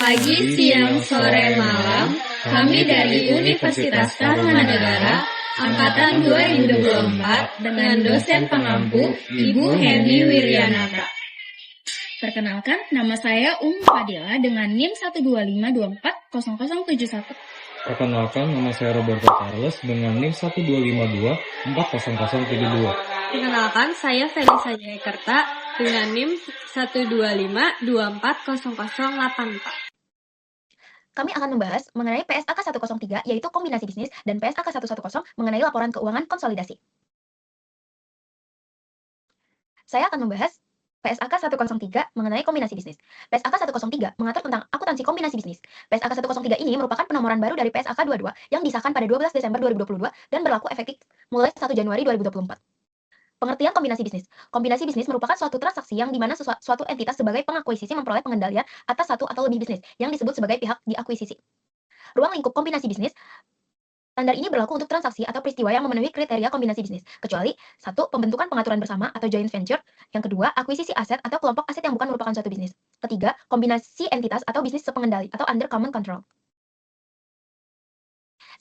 Pagi, siang, sore, malam, kami dari Universitas Tarumanegara, Angkatan 2024, dengan dosen pengampu, Ibu Heni Wiryanata. Perkenalkan, nama saya Fadila dengan NIM 125240071. Perkenalkan, nama saya Roberto Carlos dengan NIM 125240072. Perkenalkan, saya Felisa Jayakarta dengan NIM 125240084. Kami akan membahas mengenai PSAK 103, yaitu kombinasi bisnis, dan PSAK 110 mengenai laporan keuangan konsolidasi. Saya akan membahas PSAK 103 mengenai kombinasi bisnis. PSAK 103 mengatur tentang akuntansi kombinasi bisnis. PSAK 103 ini merupakan penomoran baru dari PSAK 22 yang disahkan pada 12 Desember 2022 dan berlaku efektif mulai 1 Januari 2024. Pengertian kombinasi bisnis. Kombinasi bisnis merupakan suatu transaksi yang dimana suatu entitas sebagai pengakuisisi memperoleh pengendalian atas satu atau lebih bisnis yang disebut sebagai pihak diakuisisi. Ruang lingkup kombinasi bisnis. Standar ini berlaku untuk transaksi atau peristiwa yang memenuhi kriteria kombinasi bisnis, kecuali 1. Pembentukan pengaturan bersama atau joint venture. Yang kedua, akuisisi aset atau kelompok aset yang bukan merupakan suatu bisnis. Ketiga, kombinasi entitas atau bisnis sepengendali atau under common control.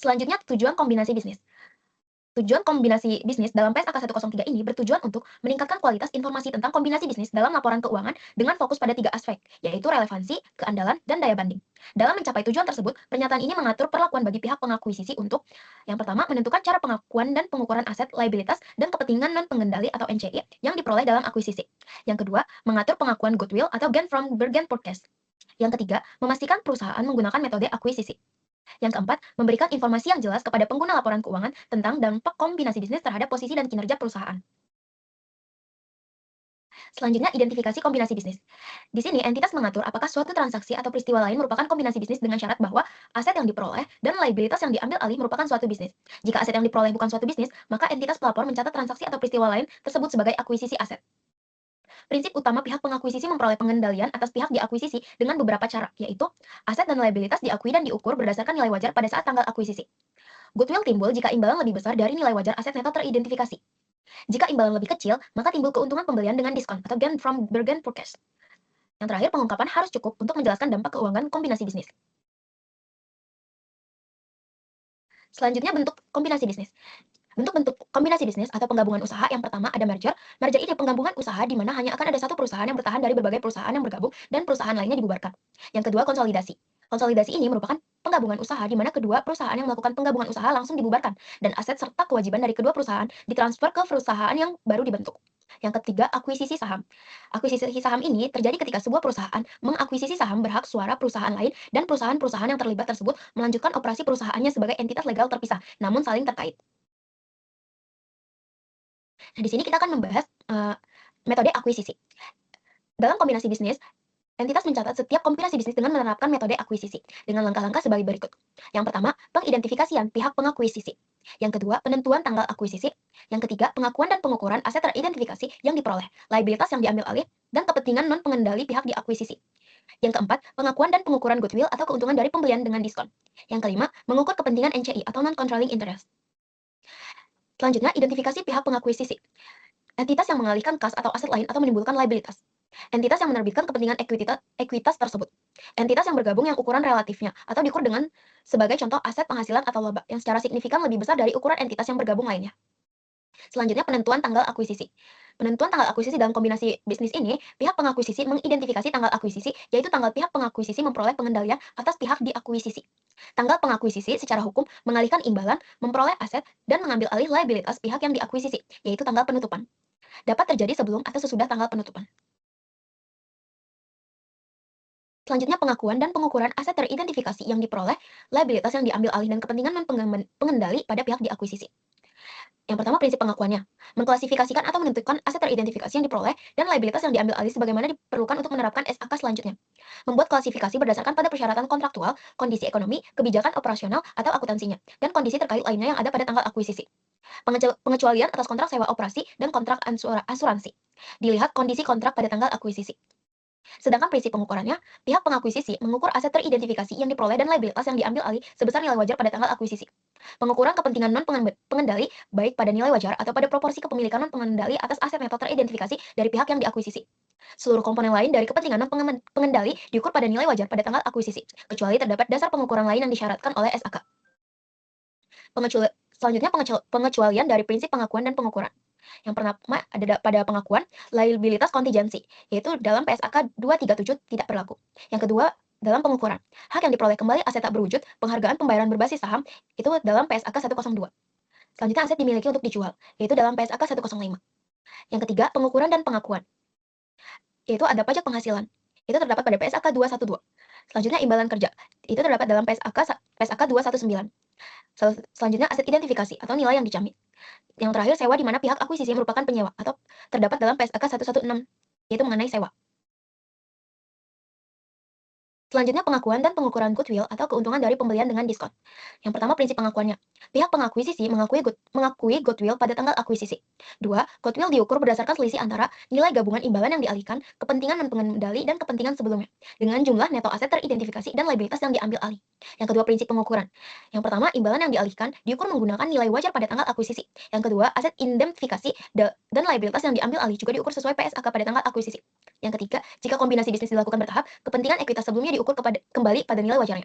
Selanjutnya, tujuan kombinasi bisnis. Tujuan kombinasi bisnis dalam PSAK 103 ini bertujuan untuk meningkatkan kualitas informasi tentang kombinasi bisnis dalam laporan keuangan dengan fokus pada 3 aspek, yaitu relevansi, keandalan, dan daya banding. Dalam mencapai tujuan tersebut, pernyataan ini mengatur perlakuan bagi pihak pengakuisisi untuk yang pertama, menentukan cara pengakuan dan pengukuran aset, liabilitas, dan kepentingan non-pengendali atau NCI yang diperoleh dalam akuisisi. Yang kedua, mengatur pengakuan goodwill atau gain from bargain purchase. Yang ketiga, memastikan perusahaan menggunakan metode akuisisi. Yang keempat, memberikan informasi yang jelas kepada pengguna laporan keuangan tentang dampak kombinasi bisnis terhadap posisi dan kinerja perusahaan. Selanjutnya, identifikasi kombinasi bisnis. Di sini, entitas mengatur apakah suatu transaksi atau peristiwa lain merupakan kombinasi bisnis dengan syarat bahwa aset yang diperoleh dan liabilitas yang diambil alih merupakan suatu bisnis. Jika aset yang diperoleh bukan suatu bisnis, maka entitas pelapor mencatat transaksi atau peristiwa lain tersebut sebagai akuisisi aset. Prinsip utama pihak pengakuisisi memperoleh pengendalian atas pihak diakuisisi dengan beberapa cara, yaitu aset dan liabilitas diakui dan diukur berdasarkan nilai wajar pada saat tanggal akuisisi. Goodwill timbul jika imbalan lebih besar dari nilai wajar aset neto teridentifikasi. Jika imbalan lebih kecil, maka timbul keuntungan pembelian dengan diskon atau gain from bargain purchase. Yang terakhir, pengungkapan harus cukup untuk menjelaskan dampak keuangan kombinasi bisnis. Selanjutnya, bentuk kombinasi bisnis. Bentuk-bentuk kombinasi bisnis atau penggabungan usaha yang pertama ada merger. Merger ini penggabungan usaha di mana hanya akan ada satu perusahaan yang bertahan dari berbagai perusahaan yang bergabung dan perusahaan lainnya dibubarkan. Yang kedua, konsolidasi. Konsolidasi ini merupakan penggabungan usaha di mana kedua perusahaan yang melakukan penggabungan usaha langsung dibubarkan dan aset serta kewajiban dari kedua perusahaan ditransfer ke perusahaan yang baru dibentuk. Yang ketiga, akuisisi saham. Akuisisi saham ini terjadi ketika sebuah perusahaan mengakuisisi saham berhak suara perusahaan lain dan perusahaan-perusahaan yang terlibat tersebut melanjutkan operasi perusahaannya sebagai entitas legal terpisah, namun saling terkait. Nah, di sini kita akan membahas metode akuisisi. Dalam kombinasi bisnis, entitas mencatat setiap kombinasi bisnis dengan menerapkan metode akuisisi dengan langkah-langkah sebagai berikut. Yang pertama, pengidentifikasian pihak pengakuisisi. Yang kedua, penentuan tanggal akuisisi. Yang ketiga, pengakuan dan pengukuran aset teridentifikasi yang diperoleh, liabilitas yang diambil alih, dan kepentingan non-pengendali pihak diakuisisi. Yang keempat, pengakuan dan pengukuran goodwill atau keuntungan dari pembelian dengan diskon. Yang kelima, mengukur kepentingan NCI atau non-controlling interest. Selanjutnya, identifikasi pihak pengakuisisi. Entitas yang mengalihkan kas atau aset lain atau menimbulkan liabilitas. Entitas yang menerbitkan kepentingan ekuitas tersebut. Entitas yang bergabung yang ukuran relatifnya atau diukur dengan sebagai contoh aset penghasilan atau laba yang secara signifikan lebih besar dari ukuran entitas yang bergabung lainnya. Selanjutnya, penentuan tanggal akuisisi. Penentuan tanggal akuisisi dalam kombinasi bisnis ini, pihak pengakuisisi mengidentifikasi tanggal akuisisi, yaitu tanggal pihak pengakuisisi memperoleh pengendalian atas pihak diakuisisi. Tanggal pengakuisisi secara hukum mengalihkan imbalan, memperoleh aset, dan mengambil alih liabilitas pihak yang diakuisisi, yaitu tanggal penutupan. Dapat terjadi sebelum atau sesudah tanggal penutupan. Selanjutnya, pengakuan dan pengukuran aset teridentifikasi yang diperoleh, liabilitas yang diambil alih, dan kepentingan pengendali pada pihak diakuisisi. Yang pertama, prinsip pengakuannya. Mengklasifikasikan atau menentukan aset teridentifikasi yang diperoleh dan liabilitas yang diambil alih sebagaimana diperlukan untuk menerapkan SAK selanjutnya. Membuat klasifikasi berdasarkan pada persyaratan kontraktual, kondisi ekonomi, kebijakan operasional atau akuntansinya, dan kondisi terkait lainnya yang ada pada tanggal akuisisi. Pengecualian atas kontrak sewa operasi dan kontrak asuransi. Dilihat kondisi kontrak pada tanggal akuisisi. Sedangkan prinsip pengukurannya, pihak pengakuisisi mengukur aset teridentifikasi yang diperoleh dan liabilitas yang diambil alih sebesar nilai wajar pada tanggal akuisisi. Pengukuran kepentingan non-pengendali baik pada nilai wajar atau pada proporsi kepemilikan non-pengendali atas aset neto teridentifikasi dari pihak yang diakuisisi. Seluruh komponen lain dari kepentingan dan pengendali diukur pada nilai wajar pada tanggal akuisisi, kecuali terdapat dasar pengukuran lain yang disyaratkan oleh SAK. Selanjutnya pengecualian dari prinsip pengakuan dan pengukuran. Yang pertama ada pada pengakuan liabilitas kontingensi, yaitu dalam PSAK 237 tidak berlaku. Yang kedua, dalam pengukuran, hak yang diperoleh kembali aset tak berwujud, penghargaan pembayaran berbasis saham, itu dalam PSAK 102. Selanjutnya aset dimiliki untuk dijual, yaitu dalam PSAK 105. Yang ketiga, pengukuran dan pengakuan, yaitu ada pajak penghasilan, itu terdapat pada PSAK 212. Selanjutnya imbalan kerja, itu terdapat dalam PSAK 219. Selanjutnya aset identifikasi atau nilai yang dijamin. Yang terakhir sewa di mana pihak akuisisi merupakan penyewa atau terdapat dalam PSAK 116, yaitu mengenai sewa. Selanjutnya pengakuan dan pengukuran goodwill atau keuntungan dari pembelian dengan diskon. Yang pertama prinsip pengakuannya. Pihak pengakuisisi mengakui goodwill pada tanggal akuisisi. 2. Goodwill diukur berdasarkan selisih antara nilai gabungan imbalan yang dialihkan, kepentingan dan pengendali, dan kepentingan sebelumnya, dengan jumlah neto aset teridentifikasi dan liabilitas yang diambil alih. Yang kedua prinsip pengukuran. Yang pertama imbalan yang dialihkan diukur menggunakan nilai wajar pada tanggal akuisisi. Yang kedua aset indemnifikasi dan liabilitas yang diambil alih juga diukur sesuai PSAK pada tanggal akuisisi. Yang ketiga, jika kombinasi bisnis dilakukan bertahap, kepentingan ekuitas sebelumnya diukur kembali pada nilai wajarnya.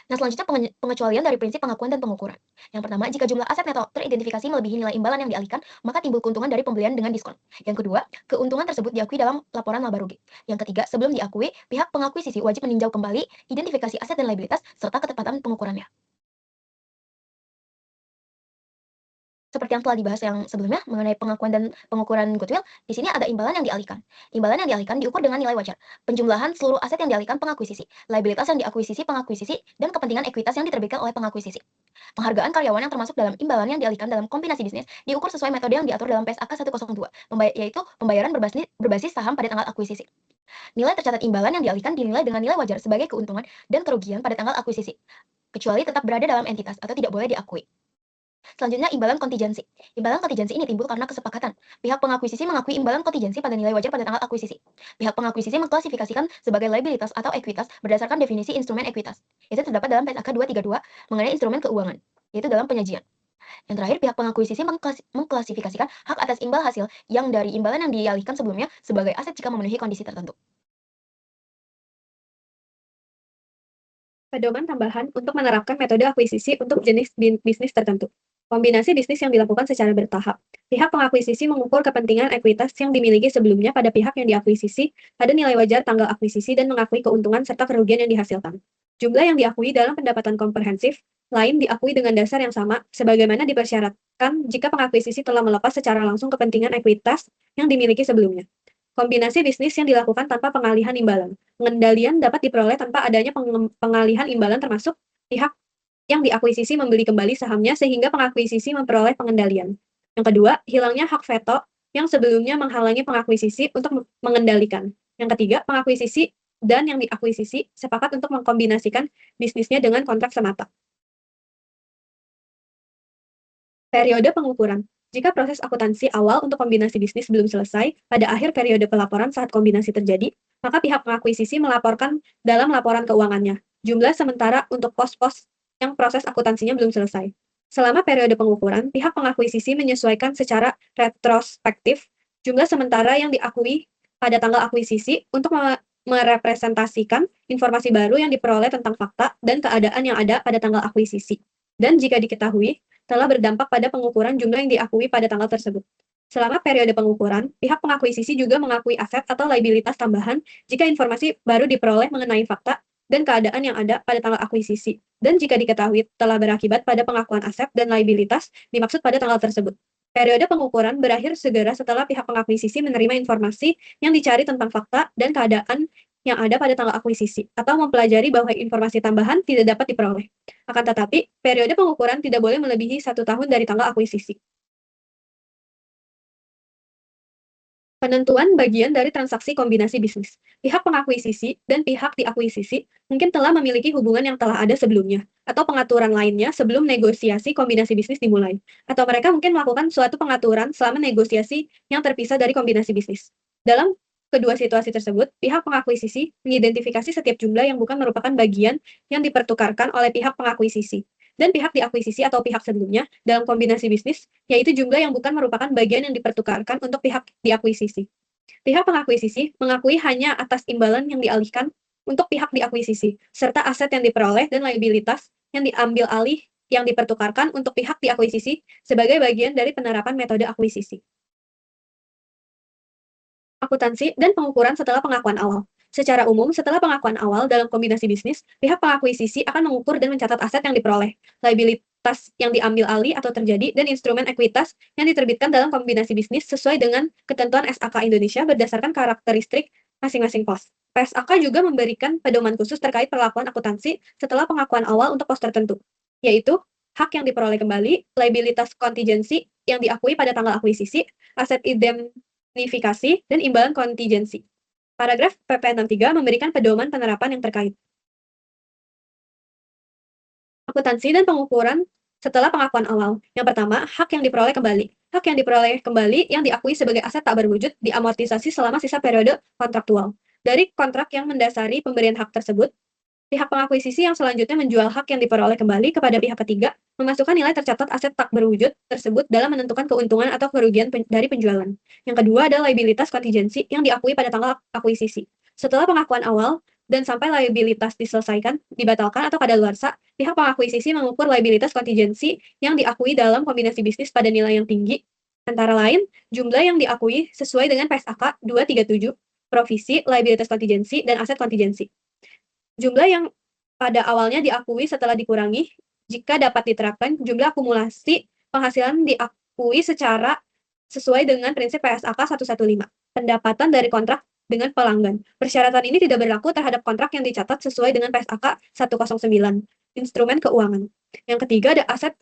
Nah, selanjutnya pengecualian dari prinsip pengakuan dan pengukuran. Yang pertama, jika jumlah aset neto teridentifikasi melebihi nilai imbalan yang dialihkan, maka timbul keuntungan dari pembelian dengan diskon. Yang kedua, keuntungan tersebut diakui dalam laporan laba rugi. Yang ketiga, sebelum diakui, pihak pengakuisisi wajib meninjau kembali identifikasi aset dan liabilitas serta ketepatan pengukurannya. Seperti yang telah dibahas yang sebelumnya mengenai pengakuan dan pengukuran goodwill, di sini ada imbalan yang dialihkan. Imbalan yang dialihkan diukur dengan nilai wajar. Penjumlahan seluruh aset yang dialihkan pengakuisisi, liabilitas yang diakuisisi pengakuisisi, dan kepentingan ekuitas yang diterbitkan oleh pengakuisisi. Penghargaan karyawan yang termasuk dalam imbalan yang dialihkan dalam kombinasi bisnis diukur sesuai metode yang diatur dalam PSAK 102, yaitu pembayaran berbasis saham pada tanggal akuisisi. Nilai tercatat imbalan yang dialihkan dinilai dengan nilai wajar sebagai keuntungan dan kerugian pada tanggal akuisisi, kecuali tetap berada dalam entitas atau tidak boleh diakui. Selanjutnya, imbalan kontingensi. Imbalan kontingensi ini timbul karena kesepakatan. Pihak pengakuisisi mengakui imbalan kontingensi pada nilai wajar pada tanggal akuisisi. Pihak pengakuisisi mengklasifikasikan sebagai liabilitas atau ekuitas berdasarkan definisi instrumen ekuitas. Itu terdapat dalam PSAK 232 mengenai instrumen keuangan, yaitu dalam penyajian. Yang terakhir, pihak pengakuisisi mengklasifikasikan hak atas imbal hasil yang dari imbalan yang dialihkan sebelumnya sebagai aset jika memenuhi kondisi tertentu. Pedoman tambahan untuk menerapkan metode akuisisi untuk jenis bisnis tertentu. Kombinasi bisnis yang dilakukan secara bertahap. Pihak pengakuisisi mengukur kepentingan ekuitas yang dimiliki sebelumnya pada pihak yang diakuisisi pada nilai wajar tanggal akuisisi dan mengakui keuntungan serta kerugian yang dihasilkan. Jumlah yang diakui dalam pendapatan komprehensif lain diakui dengan dasar yang sama sebagaimana dipersyaratkan jika pengakuisisi telah melepas secara langsung kepentingan ekuitas yang dimiliki sebelumnya. Kombinasi bisnis yang dilakukan tanpa pengalihan imbalan. Pengendalian dapat diperoleh tanpa adanya pengalihan imbalan termasuk pihak yang diakuisisi membeli kembali sahamnya sehingga pengakuisisi memperoleh pengendalian. Yang kedua, hilangnya hak veto yang sebelumnya menghalangi pengakuisisi untuk mengendalikan. Yang ketiga, pengakuisisi dan yang diakuisisi sepakat untuk mengkombinasikan bisnisnya dengan kontrak semata. Periode pengukuran. Jika proses akuntansi awal untuk kombinasi bisnis belum selesai, pada akhir periode pelaporan saat kombinasi terjadi, maka pihak pengakuisisi melaporkan dalam laporan keuangannya jumlah sementara untuk pos-pos yang proses akuntansinya belum selesai. Selama periode pengukuran, pihak pengakuisisi menyesuaikan secara retrospektif jumlah sementara yang diakui pada tanggal akuisisi untuk merepresentasikan informasi baru yang diperoleh tentang fakta dan keadaan yang ada pada tanggal akuisisi. Dan jika diketahui, telah berdampak pada pengukuran jumlah yang diakui pada tanggal tersebut. Selama periode pengukuran, pihak pengakuisisi juga mengakui aset atau liabilitas tambahan jika informasi baru diperoleh mengenai fakta dan keadaan yang ada pada tanggal akuisisi, dan jika diketahui telah berakibat pada pengakuan aset dan liabilitas dimaksud pada tanggal tersebut. Periode pengukuran berakhir segera setelah pihak pengakuisisi menerima informasi yang dicari tentang fakta dan keadaan yang ada pada tanggal akuisisi, atau mempelajari bahwa informasi tambahan tidak dapat diperoleh. Akan tetapi, periode pengukuran tidak boleh melebihi 1 tahun dari tanggal akuisisi. Penentuan bagian dari transaksi kombinasi bisnis. Pihak pengakuisisi dan pihak diakuisisi mungkin telah memiliki hubungan yang telah ada sebelumnya, atau pengaturan lainnya sebelum negosiasi kombinasi bisnis dimulai. Atau mereka mungkin melakukan suatu pengaturan selama negosiasi yang terpisah dari kombinasi bisnis. Dalam kedua situasi tersebut, pihak pengakuisisi mengidentifikasi setiap jumlah yang bukan merupakan bagian yang dipertukarkan oleh pihak pengakuisisi dan pihak diakuisisi atau pihak sebelumnya dalam kombinasi bisnis, yaitu jumlah yang bukan merupakan bagian yang dipertukarkan untuk pihak diakuisisi. Pihak pengakuisisi mengakui hanya atas imbalan yang dialihkan untuk pihak diakuisisi, serta aset yang diperoleh dan liabilitas yang diambil alih yang dipertukarkan untuk pihak diakuisisi sebagai bagian dari penerapan metode akuisisi. Akuntansi dan pengukuran setelah pengakuan awal. Secara umum, setelah pengakuan awal dalam kombinasi bisnis, pihak pengakuisisi akan mengukur dan mencatat aset yang diperoleh, liabilitas yang diambil alih atau terjadi, dan instrumen ekuitas yang diterbitkan dalam kombinasi bisnis sesuai dengan ketentuan SAK Indonesia berdasarkan karakteristik masing-masing pos. PSAK juga memberikan pedoman khusus terkait perlakuan akuntansi setelah pengakuan awal untuk pos tertentu, yaitu hak yang diperoleh kembali, liabilitas kontingensi yang diakui pada tanggal akuisisi, aset indemnifikasi, dan imbalan kontingensi. Paragraf PP 63 memberikan pedoman penerapan yang terkait. Akuntansi dan pengukuran setelah pengakuan awal. Yang pertama, hak yang diperoleh kembali. Hak yang diperoleh kembali yang diakui sebagai aset tak berwujud diamortisasi selama sisa periode kontraktual. Dari kontrak yang mendasari pemberian hak tersebut, pihak pengakuisisi yang selanjutnya menjual hak yang diperoleh kembali kepada pihak ketiga, memasukkan nilai tercatat aset tak berwujud tersebut dalam menentukan keuntungan atau kerugian dari penjualan. Yang kedua adalah liabilitas kontingensi yang diakui pada tanggal akuisisi. Setelah pengakuan awal dan sampai liabilitas diselesaikan, dibatalkan, atau kadaluarsa, pihak pengakuisisi mengukur liabilitas kontingensi yang diakui dalam kombinasi bisnis pada nilai yang tinggi, antara lain jumlah yang diakui sesuai dengan PSAK 237, provisi, liabilitas kontingensi, dan aset kontingensi. Jumlah yang pada awalnya diakui setelah dikurangi, jika dapat diterapkan, jumlah akumulasi penghasilan diakui secara sesuai dengan prinsip PSAK 115, pendapatan dari kontrak dengan pelanggan. Persyaratan ini tidak berlaku terhadap kontrak yang dicatat sesuai dengan PSAK 109, instrumen keuangan. Yang ketiga ada aset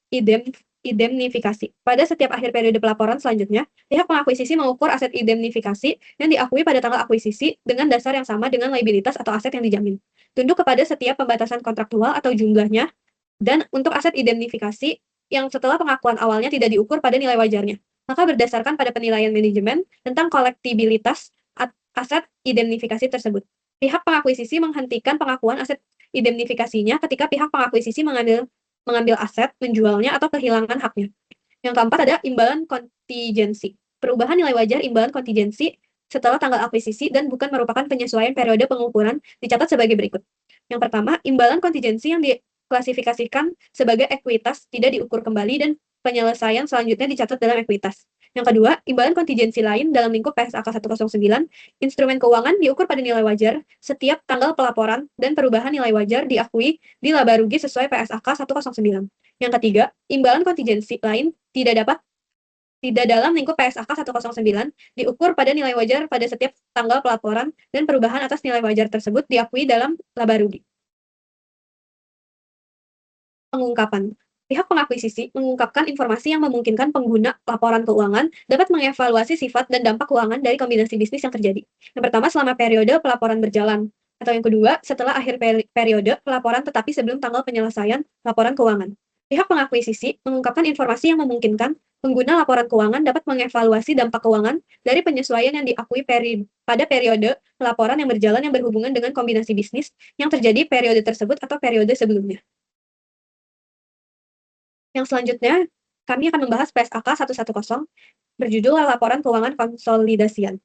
indemnifikasi. Pada setiap akhir periode pelaporan selanjutnya, pihak pengakuisisi mengukur aset indemnifikasi yang diakui pada tanggal akuisisi dengan dasar yang sama dengan liabilitas atau aset yang dijamin. Tunduk kepada setiap pembatasan kontraktual atau jumlahnya, dan untuk aset indemnifikasi yang setelah pengakuan awalnya tidak diukur pada nilai wajarnya, maka berdasarkan pada penilaian manajemen tentang kolektibilitas aset indemnifikasi tersebut. Pihak pengakuisisi menghentikan pengakuan aset indemnifikasinya ketika pihak pengakuisisi mengambil aset, menjualnya, atau kehilangan haknya. Yang keempat ada imbalan kontingensi. Perubahan nilai wajar imbalan kontingensi setelah tanggal akuisisi dan bukan merupakan penyesuaian periode pengukuran dicatat sebagai berikut. Yang pertama, imbalan kontingensi yang diklasifikasikan sebagai ekuitas tidak diukur kembali dan penyelesaian selanjutnya dicatat dalam ekuitas. Yang kedua, imbalan kontingensi lain dalam lingkup PSAK 109, instrumen keuangan diukur pada nilai wajar setiap tanggal pelaporan dan perubahan nilai wajar diakui di laba rugi sesuai PSAK 109. Yang ketiga, imbalan kontingensi lain tidak dalam lingkup PSAK 109 diukur pada nilai wajar pada setiap tanggal pelaporan dan perubahan atas nilai wajar tersebut diakui dalam laba rugi. Pengungkapan. Pihak pengakuisisi mengungkapkan informasi yang memungkinkan pengguna laporan keuangan dapat mengevaluasi sifat dan dampak keuangan dari kombinasi bisnis yang terjadi. Yang pertama, selama periode pelaporan berjalan. Atau yang kedua, setelah akhir periode pelaporan tetapi sebelum tanggal penyelesaian laporan keuangan. Pihak pengakuisisi mengungkapkan informasi yang memungkinkan pengguna laporan keuangan dapat mengevaluasi dampak keuangan dari penyesuaian yang diakui pada periode pelaporan yang berjalan yang berhubungan dengan kombinasi bisnis yang terjadi periode tersebut atau periode sebelumnya. Yang selanjutnya, kami akan membahas PSAK 110 berjudul Laporan Keuangan Konsolidasian.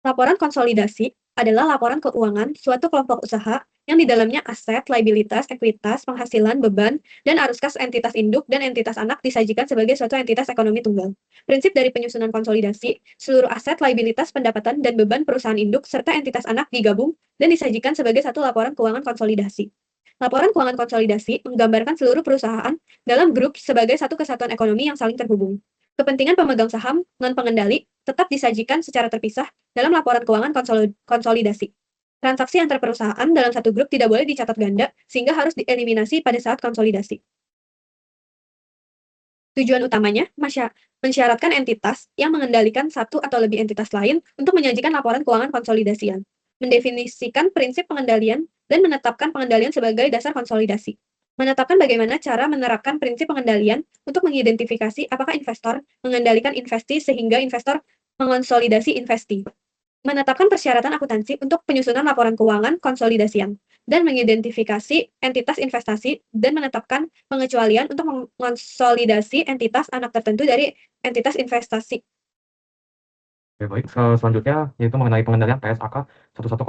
Laporan konsolidasi adalah laporan keuangan suatu kelompok usaha yang di dalamnya aset, liabilitas, ekuitas, penghasilan, beban, dan arus kas entitas induk dan entitas anak disajikan sebagai suatu entitas ekonomi tunggal. Prinsip dari penyusunan konsolidasi, seluruh aset, liabilitas, pendapatan, dan beban perusahaan induk serta entitas anak digabung dan disajikan sebagai satu laporan keuangan konsolidasi. Laporan keuangan konsolidasi menggambarkan seluruh perusahaan dalam grup sebagai satu kesatuan ekonomi yang saling terhubung. Kepentingan pemegang saham, non-pengendali, tetap disajikan secara terpisah dalam laporan keuangan konsolidasi. Transaksi antar perusahaan dalam satu grup tidak boleh dicatat ganda, sehingga harus dieliminasi pada saat konsolidasi. Tujuan utamanya, mensyaratkan entitas yang mengendalikan satu atau lebih entitas lain untuk menyajikan laporan keuangan konsolidasian, mendefinisikan prinsip pengendalian, dan menetapkan pengendalian sebagai dasar konsolidasi. Menetapkan bagaimana cara menerapkan prinsip pengendalian untuk mengidentifikasi apakah investor mengendalikan investi sehingga investor mengonsolidasi investi. Menetapkan persyaratan akuntansi untuk penyusunan laporan keuangan konsolidasian, dan mengidentifikasi entitas investasi dan menetapkan pengecualian untuk mengonsolidasi entitas anak tertentu dari entitas investasi. Oke, baik. Selanjutnya yaitu mengenai pengendalian PSAK 110.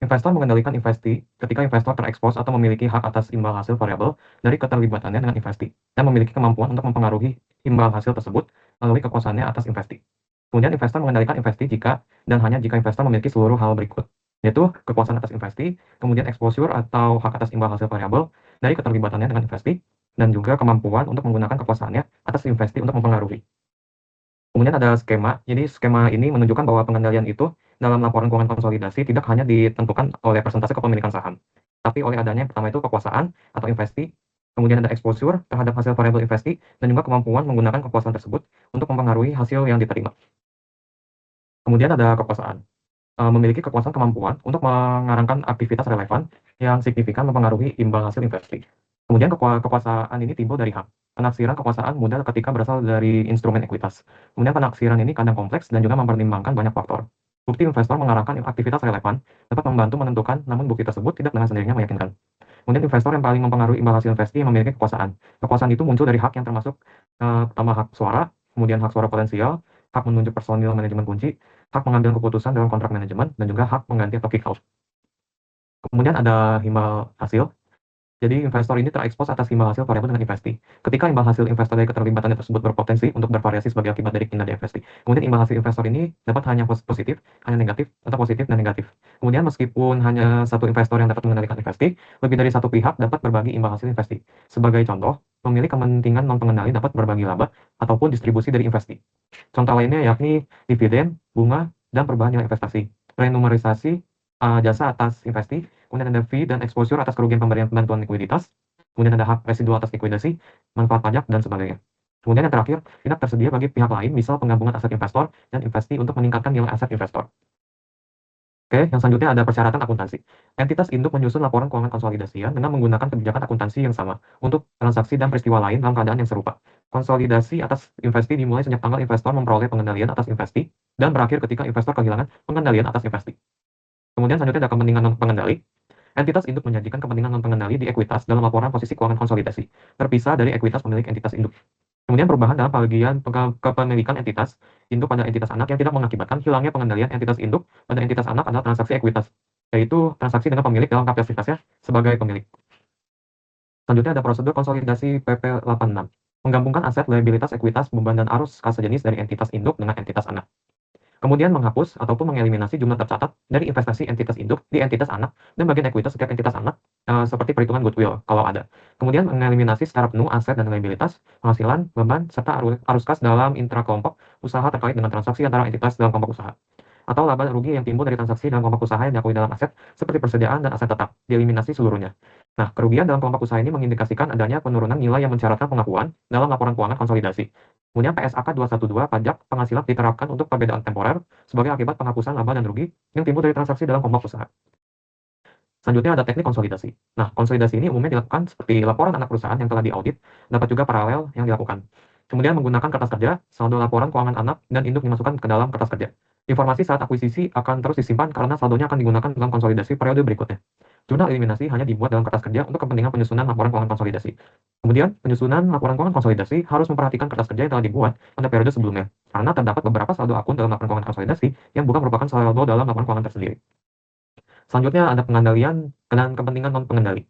Investor mengendalikan investi ketika investor terekspos atau memiliki hak atas imbal hasil variabel dari keterlibatannya dengan investi dan memiliki kemampuan untuk mempengaruhi imbal hasil tersebut melalui kekuasaannya atas investi. Kemudian investor mengendalikan investi jika dan hanya jika investor memiliki seluruh hal berikut, yaitu kekuasaan atas investi, kemudian exposure atau hak atas imbal hasil variabel dari keterlibatannya dengan investi, dan juga kemampuan untuk menggunakan kekuasaannya atas investi untuk mempengaruhi. Kemudian ada skema, jadi skema ini menunjukkan bahwa pengendalian itu dalam laporan keuangan konsolidasi tidak hanya ditentukan oleh persentase kepemilikan saham, tapi oleh adanya yang pertama itu kekuasaan atau investi, kemudian ada exposure terhadap hasil variabel investi, dan juga kemampuan menggunakan kekuasaan tersebut untuk mempengaruhi hasil yang diterima. Kemudian ada kekuasaan. Memiliki kekuasaan kemampuan untuk mengarahkan aktivitas relevan yang signifikan mempengaruhi imbal hasil investi. Kemudian kekuasaan ini timbul dari hak. Penafsiran kekuasaan mudah ketika berasal dari instrumen ekuitas. Kemudian penafsiran ini kadang kompleks dan juga mempertimbangkan banyak faktor. Bukti investor mengarahkan aktivitas relevan dapat membantu menentukan, namun bukti tersebut tidak dengan sendirinya meyakinkan. Kemudian investor yang paling mempengaruhi imbal hasil investi yang memiliki kekuasaan. Kekuasaan itu muncul dari hak yang termasuk pertama hak suara, kemudian hak suara potensial, hak menunjuk personil manajemen kunci, hak mengambil keputusan dalam kontrak manajemen, dan juga hak mengganti atau kick out. Kemudian ada imbal hasil. Jadi investor ini terekspos atas imbal hasil variabel dengan investi. Ketika imbal hasil investor dari keterlibatannya tersebut berpotensi untuk bervariasi sebagai akibat dari kinerja investi. Kemudian imbal hasil investor ini dapat hanya positif, hanya negatif, atau positif dan negatif. Kemudian meskipun hanya satu investor yang dapat mengendalikan investi, lebih dari satu pihak dapat berbagi imbal hasil investi. Sebagai contoh, pemilik kepentingan non-pengendali dapat berbagi laba ataupun distribusi dari investi. Contoh lainnya yakni dividen, bunga, dan perubahan nilai investasi. Renumerisasi jasa atas investi, kemudian ada fee dan exposure atas kerugian pemberian bantuan likuiditas, kemudian ada hak residual atas likuidasi, manfaat pajak, dan sebagainya. Kemudian yang terakhir, tidak tersedia bagi pihak lain, misal penggabungan aset investor dan investi untuk meningkatkan nilai aset investor. Oke, yang selanjutnya ada persyaratan akuntansi. Entitas induk menyusun laporan keuangan konsolidasian dengan menggunakan kebijakan akuntansi yang sama untuk transaksi dan peristiwa lain dalam keadaan yang serupa. Konsolidasi atas investi dimulai sejak tanggal investor memperoleh pengendalian atas investi dan berakhir ketika investor kehilangan pengendalian atas investi. Kemudian selanjutnya ada kepentingan non-pengendali. Entitas induk menyajikan kepentingan non-pengendali di ekuitas dalam laporan posisi keuangan konsolidasi, terpisah dari ekuitas pemilik entitas induk. Kemudian perubahan dalam bagian kepemilikan entitas induk pada entitas anak yang tidak mengakibatkan hilangnya pengendalian entitas induk pada entitas anak adalah transaksi ekuitas, yaitu transaksi dengan pemilik dalam kapasitasnya sebagai pemilik. Selanjutnya ada prosedur konsolidasi PP 86, menggabungkan aset, liabilitas, ekuitas, beban, dan arus kas sejenis dari entitas induk dengan entitas anak. Kemudian menghapus ataupun mengeliminasi jumlah tercatat dari investasi entitas induk di entitas anak dan bagian ekuitas setiap entitas anak seperti perhitungan goodwill kalau ada. Kemudian mengeliminasi secara penuh aset dan liabilitas, penghasilan, beban, serta arus kas dalam intrakelompok usaha terkait dengan transaksi antara entitas dalam kelompok usaha. Atau laba rugi yang timbul dari transaksi dalam kelompok usaha yang diakui dalam aset seperti persediaan dan aset tetap, dieliminasi seluruhnya. Nah, kerugian dalam kelompok usaha ini mengindikasikan adanya penurunan nilai yang mensyaratkan pengakuan dalam laporan keuangan konsolidasi. Kemudian PSAK 212 pajak penghasilan diterapkan untuk perbedaan temporer sebagai akibat penghapusan laba dan rugi yang timbul dari transaksi dalam kelompok usaha. Selanjutnya ada teknik konsolidasi. Nah, konsolidasi ini umumnya dilakukan seperti laporan anak perusahaan yang telah diaudit, dapat juga paralel yang dilakukan. Kemudian menggunakan kertas kerja, saldo laporan keuangan anak dan induk dimasukkan ke dalam kertas kerja. Informasi saat akuisisi akan terus disimpan karena saldonya akan digunakan dalam konsolidasi periode berikutnya. Jurnal eliminasi hanya dibuat dalam kertas kerja untuk kepentingan penyusunan laporan keuangan konsolidasi. Kemudian, penyusunan laporan keuangan konsolidasi harus memperhatikan kertas kerja yang telah dibuat pada periode sebelumnya, karena terdapat beberapa saldo akun dalam laporan keuangan konsolidasi yang bukan merupakan saldo dalam laporan keuangan tersendiri. Selanjutnya ada pengendalian dan kepentingan non-pengendali.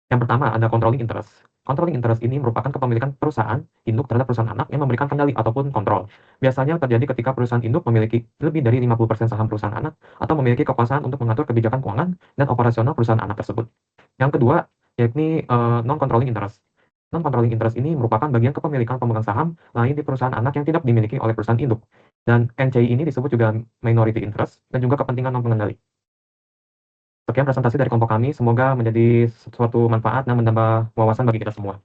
Yang pertama ada controlling interest. Controlling interest ini merupakan kepemilikan perusahaan induk terhadap perusahaan anak yang memberikan kendali ataupun kontrol. Biasanya terjadi ketika perusahaan induk memiliki lebih dari 50% saham perusahaan anak atau memiliki kekuasaan untuk mengatur kebijakan keuangan dan operasional perusahaan anak tersebut. Yang kedua, yakni non-controlling interest. Non-controlling interest ini merupakan bagian kepemilikan pemegang saham lain di perusahaan anak yang tidak dimiliki oleh perusahaan induk. Dan NCI ini disebut juga minority interest dan juga kepentingan non-pengendali. Sekian presentasi dari kelompok kami, semoga menjadi suatu manfaat dan menambah wawasan bagi kita semua.